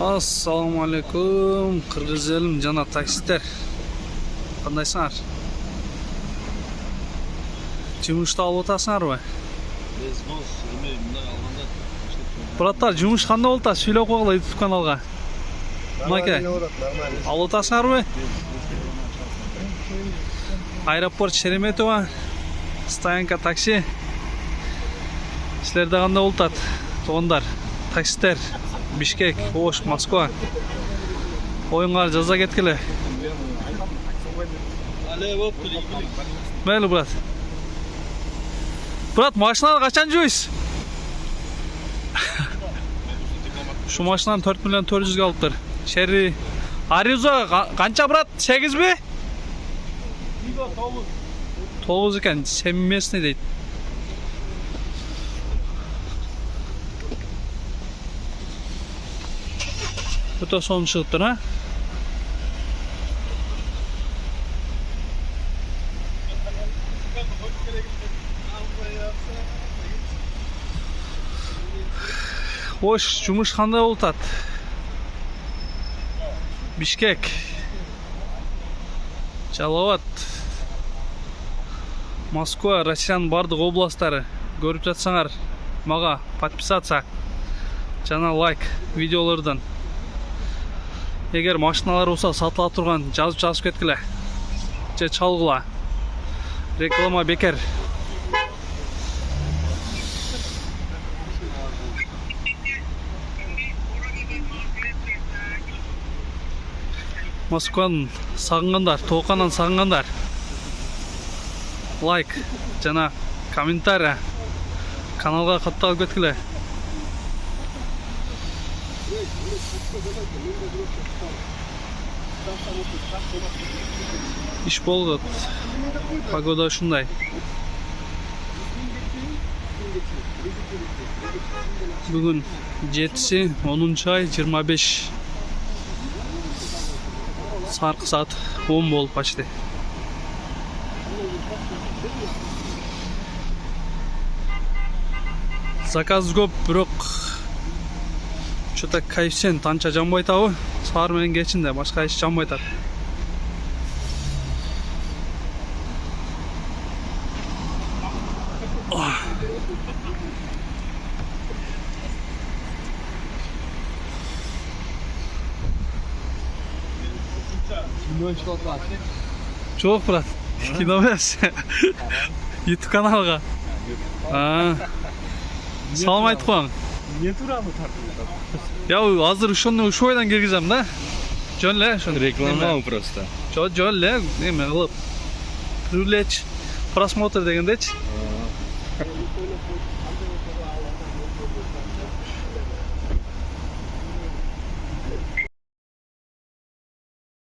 Assalamu alaikum. Kırgız elim jana taksistер. Кандайсыңар? Жумушта алып атасыңарбы? Браттар, жумуш кандай болуп атат? Сүйлөп койгула YouTube каналга. Маке. Алып атасыңарбы? Аэропорт Шереметова. Стоянка такси. Силерде кандай болуп атат? Туугандар, таксистер. Бишкек, Ош, Москва. Оюңар жаза кеткиле. Мейлі, брат. Брат, машинаны качан жуйсыз? Şu машинаны 4 миллион 400 алыптыр. Шерри. Аризо канча, брат? 8 би? 9 экен, семиместный дейт. Өтө соң чыгыптыр, а? Ош, жумуш кандай болуп атат? Бишкек, Жалал-Абад, Москва, Россиянын бардык областтары көрүп жатсаңар, мага подписаться жана лайк видеолордон. Егер машиналар болса сатыла турган жазып кеткиле. Же чалгыла. Реклама бекер. Москваны сагынгандар, Тооканан сагынгандар. Лайк жана комментарий каналга катталып кеткиле. İş болот. Погода ушундай. Бүгүн 7-си 10 ай 25. Саркы саат 10 болуп почти. Заказ көп, бирок что-то коэффициент анча жанбай атабы. Саар менен кечинде башка эч жанбай атат. Çok брат. Кино эмес. YouTube каналга. Салам айтып коюң. Не тууралуу тартып атат? Я азыр ушул бойдон киргизем да. Жөн эле ошону Реклама просто. Жөн эле эме кылып. Привлечь просмотр дегендечи.